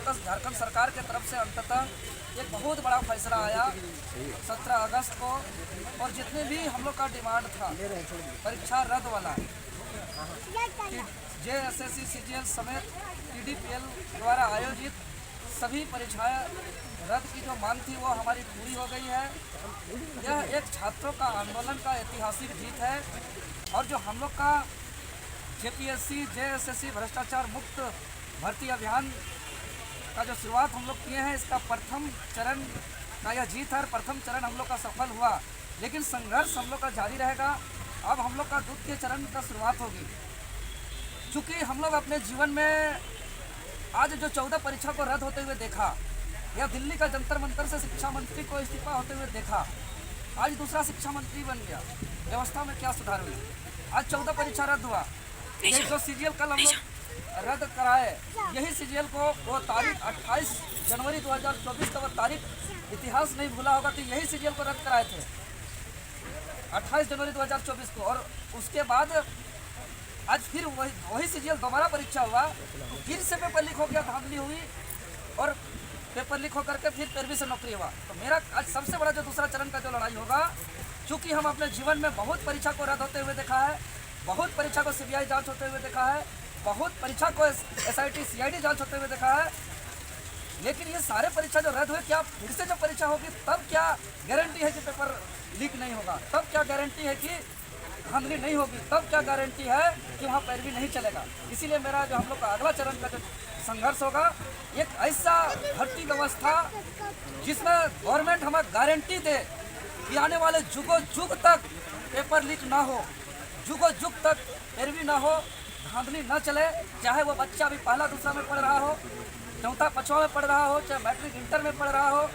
झारखंड सरकार के तरफ से अंततः एक बहुत बड़ा फैसला आया 17 अगस्त को, और जितने भी हम लोग का डिमांड था परीक्षा रद्द वाला, जेएसएससी सीजीएल समेत टीडीपीएल द्वारा आयोजित सभी परीक्षाएं रद्द की जो मांग थी वो हमारी पूरी हो गई है। यह एक छात्रों का आंदोलन का ऐतिहासिक जीत है, और जो हम लोग का जेपीएससी जेएसएससी भ्रष्टाचार मुक्त भर्ती अभियान का जो शुरुआत हम लोग किए हैं, इसका प्रथम चरण का यह जीत है। प्रथम चरण हम लोग का सफल हुआ, लेकिन संघर्ष हम लोग का जारी रहेगा। अब हम लोग का द्वितीय चरण का शुरुआत होगी, क्योंकि हम लोग अपने जीवन में आज जो 14 परीक्षा को रद्द होते हुए देखा, या दिल्ली का जंतर मंतर से शिक्षा मंत्री को इस्तीफा होते हुए देखा, आज दूसरा शिक्षा मंत्री बन गया, व्यवस्था में क्या सुधार हुई। आज 14 परीक्षा रद्द हुआ। ये जो सीजीएल कल हम लोग रद्द कराए, यही सीजीएल को वो तारीख 28 जनवरी 2024 का वो तारीख इतिहास नहीं भूला होगा कि यही सीजीएल को रद्द कराए थे 28 जनवरी 2024 को, और उसके बाद आज फिर वही सीजीएल दोबारा परीक्षा हुआ, तो फिर से पेपर लीक हो गया, धांधली हुई, और पेपर लीक होकर के फिर 13वीं से नौकरी हुआ। तो मेरा आज सबसे बड़ा जो दूसरा चरण का जो लड़ाई होगा, क्योंकि हम अपने जीवन में बहुत परीक्षा को रद्द होते हुए देखा है, बहुत परीक्षा को सीबीआई जांच होते हुए देखा है, बहुत परीक्षा को एसआईटी सीआईडी जांच होते हुए देखा है, लेकिन ये सारे परीक्षा जो रद्द हुए, क्या फिर से जब परीक्षा होगी तब क्या गारंटी है कि पेपर लीक नहीं होगा? तब क्या गारंटी है कि धांधली नहीं होगी? तब क्या गारंटी है कि वहाँ पैरवी नहीं चलेगा? इसीलिए मेरा जो हम लोग का अगला चरण का जो संघर्ष होगा, एक ऐसा भर्ती व्यवस्था जिसमें गवर्नमेंट हमें गारंटी दे कि आने वाले जुगों जुग तक पेपर लीक ना हो, जुगों जुग तक पैरवी ना हो, धांधली न चले। चाहे वो बच्चा अभी पहला दूसरा में पढ़ रहा हो, चौथा पाँचवा में पढ़ रहा हो, चाहे मैट्रिक इंटर में पढ़ रहा हो,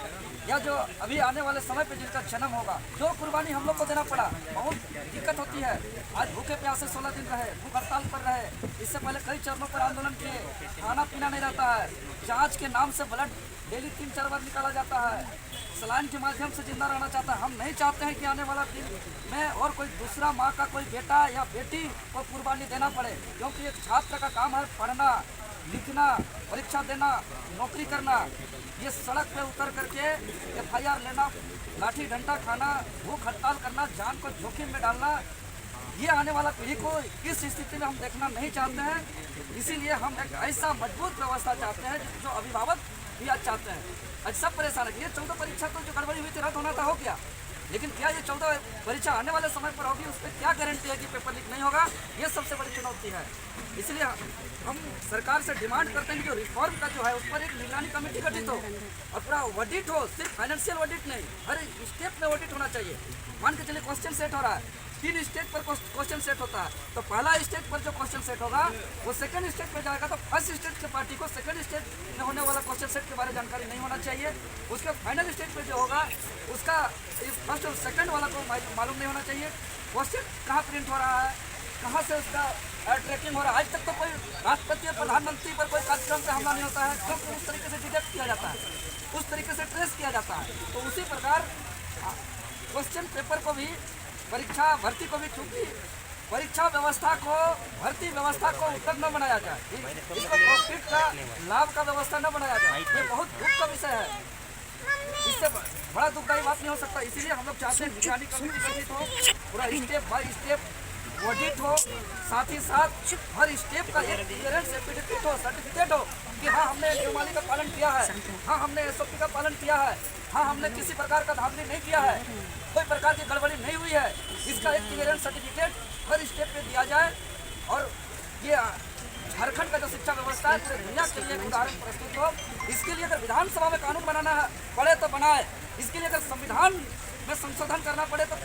या जो अभी आने वाले समय पे जिनका जन्म होगा। जो कुर्बानी हम लोग को देना पड़ा, बहुत दिक्कत होती है। आज भूखे प्यासे 16 दिन रहे, भूख हड़ताल पर रहे, इससे पहले कई चरणों पर आंदोलन किए, खाना पीना नहीं रहता है, जाँच के नाम से ब्लड डेली 3-4 बार निकाला जाता है, सलाइन के माध्यम से जिंदा रहना चाहता है। हम नहीं चाहते हैं कि आने वाला दिन में और कोई दूसरा माँ का कोई बेटा या बेटी को कुर्बानी देना पड़े, क्योंकि एक छात्र का काम है पढ़ना, लिखना, परीक्षा देना, नौकरी करना। ये सड़क पे उतर करके एफआईआर लेना, लाठी डंडा खाना, भूख हड़ताल करना, जान को जोखिम में डालना, ये आने वाला पीढ़ी को इस स्थिति में हम देखना नहीं चाहते हैं। इसीलिए हम एक ऐसा मजबूत व्यवस्था चाहते हैं जो अभिभावक भी आज चाहते हैं। आज सब परेशान है। ये 14 परीक्षा तो जो गड़बड़ी हुई थी रद्द होना था, हो गया, लेकिन क्या ये 14 परीक्षा आने वाले समय पर होगी, उस पर क्या गारंटी है कि पेपर लीक नहीं होगा? ये सबसे बड़ी चुनौती है। इसलिए हम सरकार से डिमांड करते हैं कि जो रिफॉर्म का जो है उस पर एक निगरानी कमेटी गठित हो, और पूरा ऑडिट हो, सिर्फ फाइनेंशियल ऑडिट नहीं, हर स्टेप में ऑडिट होना चाहिए। मान के चलिए क्वेश्चन सेट हो रहा है, 3 स्टेज पर क्वेश्चन सेट होता है, तो पहला स्टेज पर जो क्वेश्चन सेट होगा वो सेकंड स्टेज पर जाएगा, तो फर्स्ट स्टेज की पार्टी को सेकंड स्टेज में होने वाला क्वेश्चन सेट के बारे में जानकारी नहीं होना चाहिए। उसके फाइनल स्टेज पर जो होगा उसका फर्स्ट और सेकंड वाला को मालूम नहीं होना चाहिए। क्वेश्चन कहाँ प्रिंट हो रहा है, कहाँ से उसका ट्रैकिंग हो रहा है। आज तक तो कोई राष्ट्रपति और प्रधानमंत्री पर कोई कार्यक्रम पे हमला नहीं होता है, क्योंकि उस तरीके से डिटेक्ट किया जाता है, उस तरीके से ट्रेस किया जाता है। तो उसी प्रकार क्वेश्चन पेपर को भी, परीक्षा भर्ती को भी, चूंकि परीक्षा व्यवस्था को, भर्ती व्यवस्था को उत्तम न बनाया जाए, इसको प्रॉफिट का, लाभ का व्यवस्था न बनाया जाए, ये बहुत दुख का विषय है। इससे बड़ा दुखदायी बात नहीं हो सकता। इसीलिए हम लोग चाहते हैं निगरानी कमेटी गठित हो, पूरा स्टेप बाय स्टेप ऑडिट हो, साथ ही साथ हर स्टेप का एक क्लियरेंस सर्टिफिकेट हो कि हाँ हमने नियमावली का पालन किया है, हाँ हमने एसओपी का पालन किया है, हाँ हमने किसी प्रकार का धांधली नहीं किया है, कोई प्रकार की गड़बड़ी नहीं हुई है। इसका एक क्लियरेंस सर्टिफिकेट हर स्टेप पे दिया जाए, और ये झारखंड का जो शिक्षा व्यवस्था है पूरे दुनिया के लिए एक उदाहरण प्रस्तुत हो। इसके लिए अगर विधानसभा में कानून बनाना पड़े तो बनाए, इसके लिए अगर संविधान में संशोधन करना पड़े तो